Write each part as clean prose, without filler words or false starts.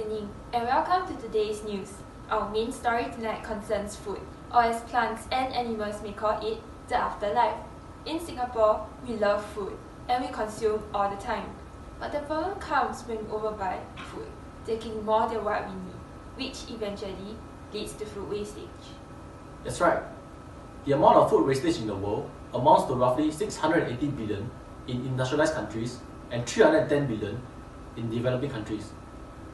evening and welcome to today's news. Our main story tonight concerns food, or as plants and animals may call it, the afterlife. In Singapore, we love food and we consume all the time. But the problem comes when we overbuy food, taking more than what we need, which eventually leads to food wastage. That's right. The amount of food wastage in the world amounts to roughly 680 billion in industrialized countries and 310 billion in developing countries.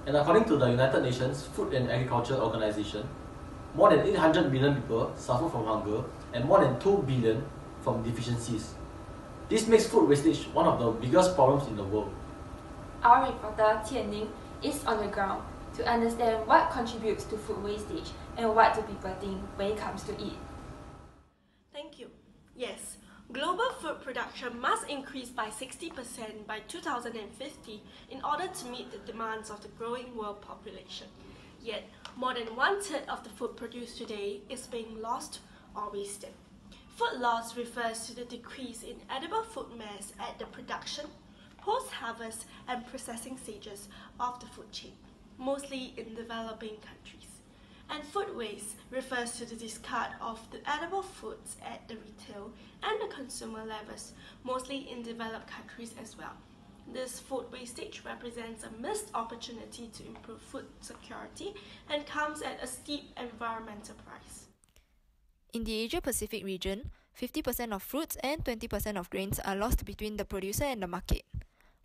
And according to the United Nations Food and Agriculture Organization, more than 800 million people suffer from hunger and more than 2 billion from deficiencies. This makes food wastage one of the biggest problems in the world. Our reporter Tian Ning is on the ground to understand what contributes to food wastage and what do people think when it comes to it. Thank you. Yes, global food production must increase by 60% by 2050 in order to meet the demands of the growing world population. Yet, more than 1/3 of the food produced today is being lost or wasted. Food loss refers to the decrease in edible food mass at the production, post-harvest and processing stages of the food chain, mostly in developing countries. And food waste refers to the discard of the edible foods at the retail and the consumer levels, mostly in developed countries as well. This food wastage represents a missed opportunity to improve food security and comes at a steep environmental price. In the Asia-Pacific region, 50% of fruits and 20% of grains are lost between the producer and the market.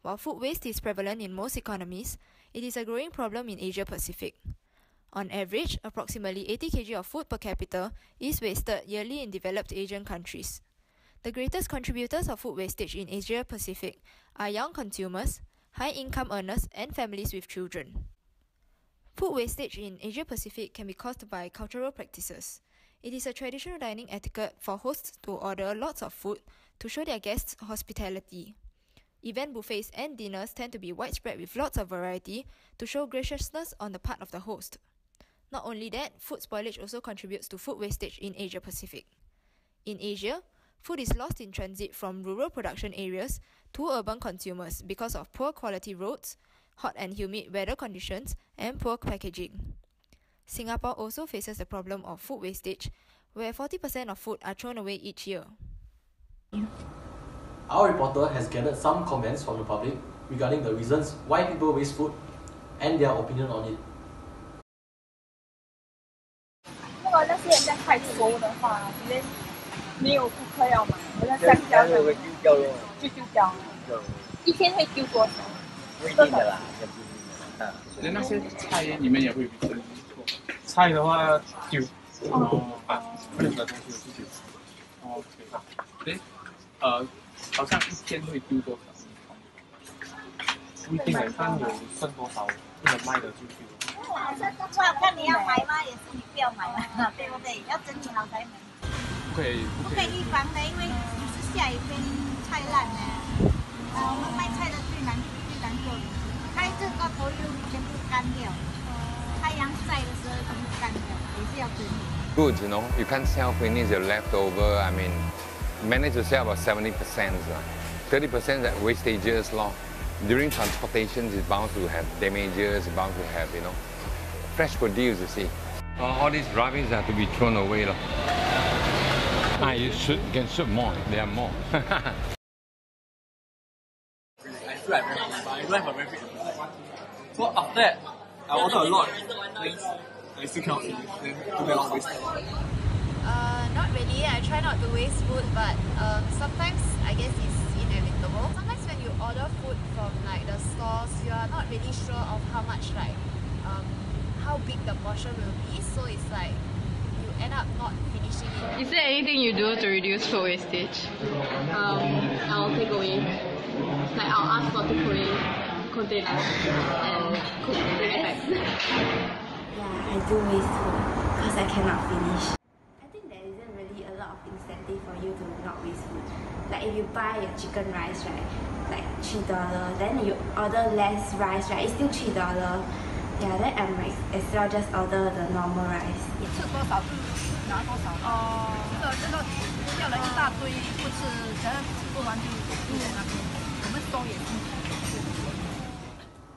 While food waste is prevalent in most economies, it is a growing problem in Asia-Pacific. On average, approximately 80 kg of food per capita is wasted yearly in developed Asian countries. The greatest contributors of food wastage in Asia-Pacific are young consumers, high-income earners, and families with children. Food wastage in Asia-Pacific can be caused by cultural practices. It is a traditional dining etiquette for hosts to order lots of food to show their guests hospitality. Event buffets and dinners tend to be widespread with lots of variety to show graciousness on the part of the host. Not only that, food spoilage also contributes to food wastage in Asia-Pacific. In Asia, food is lost in transit from rural production areas to urban consumers because of poor quality roads, hot and humid weather conditions, and poor packaging. Singapore also faces the problem of food wastage, where 40% of food are thrown away each year. Our reporter has gathered some comments from the public regarding the reasons why people waste food and their opinion on it. 如果那些人家太熟的话，因为没有顾客要买，我在香蕉就丢掉了，就丢掉了。一天会丢多少？不一定的啦，要不一定的啦。那那些菜你们也会丢？菜的话丢，任何东西都是丢。OK， 对，好像一天会丢多少？不一定的，看有剩多少，不能卖的就丢。这的话，看你要买吗？也是你不要买了，对不对？要整理好才买。不可以预防的，因为有时下雨天菜烂了。我们卖菜的最难做的，开这个头又全部干掉，太阳晒的时候全部干掉，也是要整理。Good, you know, you can't sell finish your leftover. I mean, manage to sell about 70%. 30% that wastages, law. During transportation, it's bound to have damages, it's bound to have, you know, fresh produce, you see. All these rubbish have to be thrown away. You can shoot more, there are more. I feel like very but I don't have a very big appetite. So after that, I order a lot, then I still cannot finish, then too very long wasted. Not really. I try not to waste food, but sometimes I guess it's inevitable. Sometimes when you order food from like the stores, you are not really sure of how much how big the portion will be. So it's like you end up not finishing it. Is there anything you do to reduce food wastage? I'll take away. Like I'll ask for takeaway containers and cook bring it back. Yeah, I do waste food because I cannot finish. I think there isn't really a lot of incentive for you to not waste food. Like if you buy your chicken rice, right, like $3, then you order less rice, right, it's still $3. Yeah, then I might as well just order the normal rice. 吃多少就拿多少。这个叫了一大堆，不吃，只要吃不完就丢在那边。我们收也是。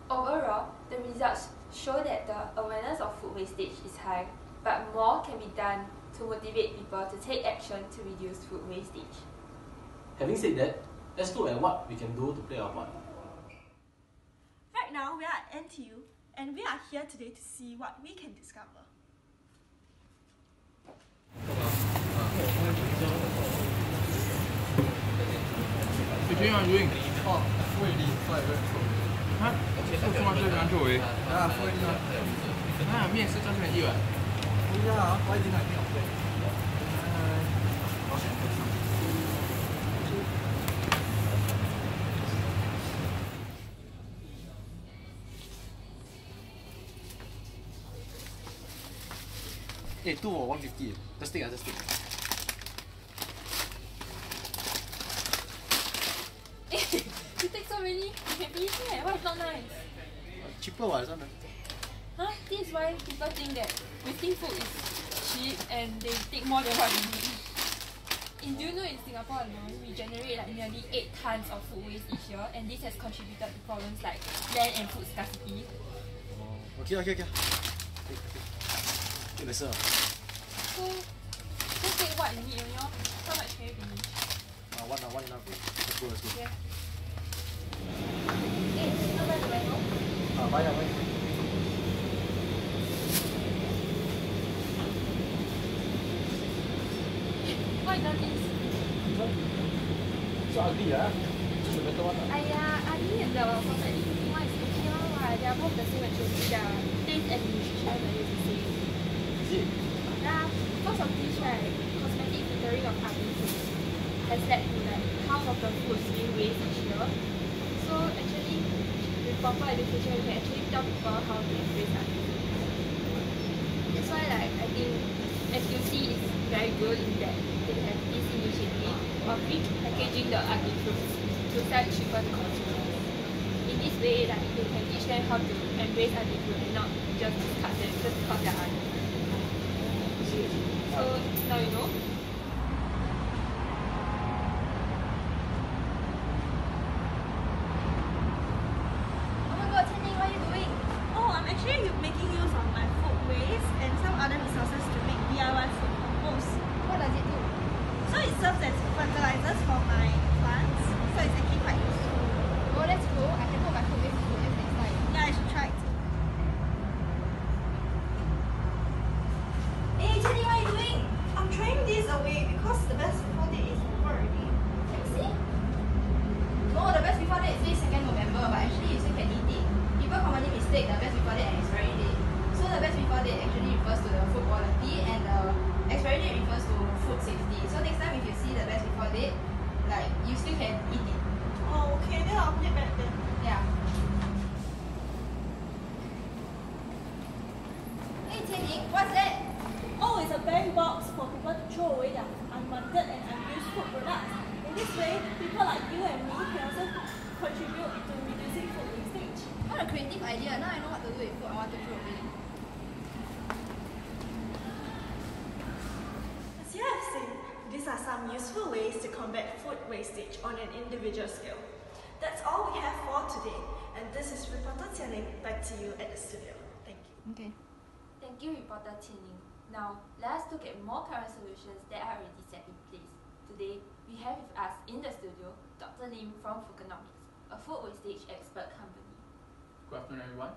Overall, the results show that the awareness of food wastage is high, but more can be done to motivate people to take action to reduce food wastage. Having said that, let's look at what we can do to play our part. Right now, we are at NTU, and we are here today to see what we can discover. What are you doing? Oh, food already, so I went home. Huh? So much time to away? Yeah, food already. Ah, 面是照片1碗。Oh yeah, why didn't I think of that? Hey, 2 or 150. Just take, just take. You take so many, you can finish it. Why it's not nice? Cheaper what, isn't it? Huh? This is why people think that wasting food is cheap and they take more than what we need. Do you know in Singapore alone, we generate like nearly 8 tons of food waste each year, and this has contributed to problems like land and food scarcity. Oh, okay. Okay, that's all. So, just take what you need, you know? How much can you finish? One enough. Let's go. Yeah. Hey, you know where to go? Bye. Why you done this? So ugly, choose a better one. ugly and the perfectly looking one is okay one. They are both the same actually. Their taste and nutrition value is the same. Is it? Yeah, because of this right, cosmetic filtering of ugly food has led to like half of the foods being wasted each year. So actually, with proper education, you can actually tell people how to embrace ugly food. That's why like I think SUC is very good in that they have this initiative of repackaging the ugly fruits to sell it cheaper to consumers. In this way, like they can teach them how to embrace ugly food and not just discard them just because they're ugly. So now you know. Oh my god, Tianning, what are you doing? Oh, I'm actually making use of my food waste and some other resources to make DIY food compost. What does it do? So it serves as fertilizers for my plants, so it's actually quite useful. Oh, that's cool. I can put my food waste into it next time. Yeah, I should try it. Hey, Tianning, what are you doing? I'm throwing this away because the best before date is over already. See? No, the best before date says 2nd November, but actually you still can eat it. People commonly mistake the best before date and expiry date. So the best before date actually refers to the food quality and the expiry date refers to food safety. So next time if you see the best before date, like you still can eat it. Oh, okay, then I'll put it back then. Yeah. Hey Tianning, what's that? Oh, it's a bank box for people to throw away their unwanted and unused food products. In this way, people like you and me can also contribute to reducing food wastage. What a creative idea. Now I know what to do with food I want to throw away. As you have seen, these are some useful ways to combat food wastage on an individual scale. That's all we have for today, and this is reporter Tianning back to you at the studio. Thank you. Okay. Thank you, reporter Tianning. Now, let us look at more current solutions that are already set in place. Today, we have with us in the studio Dr. Lim from Foodonomics, a food wastage expert company. Good afternoon, everyone.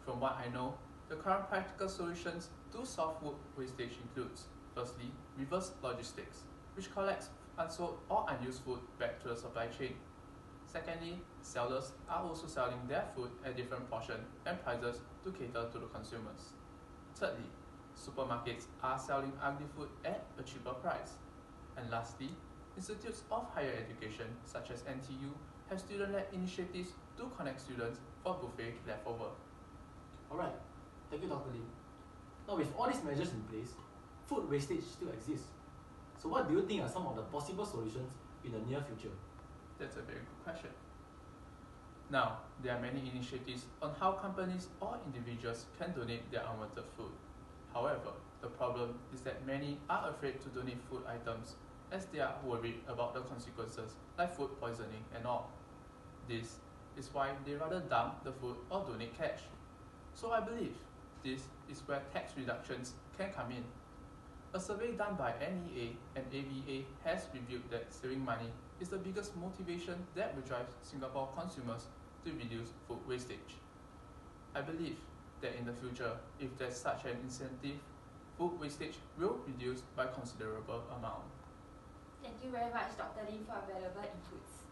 From what I know, the current practical solutions to solve food wastage includes, firstly, reverse logistics, which collects unsold or unused food back to the supply chain. Secondly, sellers are also selling their food at different portion and prices to cater to the consumers. Thirdly, supermarkets are selling ugly food at a cheaper price. And lastly, institutes of higher education such as NTU have student-led initiatives to connect students for buffet leftover. Alright, thank you Dr. Lim. Now with all these measures in place, food wastage still exists. So what do you think are some of the possible solutions in the near future? That's a very good question. Now, there are many initiatives on how companies or individuals can donate their unwanted food. However, the problem is that many are afraid to donate food items as they are worried about the consequences like food poisoning and all. This is why they rather dump the food or donate cash. So I believe this is where tax reductions can come in. A survey done by NEA and ABA has revealed that saving money is the biggest motivation that will drive Singapore consumers to reduce food wastage. I believe that in the future, if there's such an incentive, food wastage will reduce by considerable amount. Thank you very much, Dr. Lim, for valuable inputs.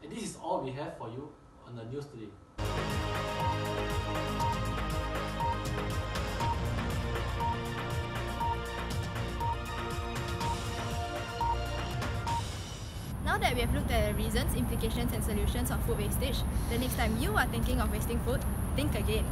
And this is all we have for you on the news today. Now that we have looked at the reasons, implications and solutions of food wastage, the next time you are thinking of wasting food, think again.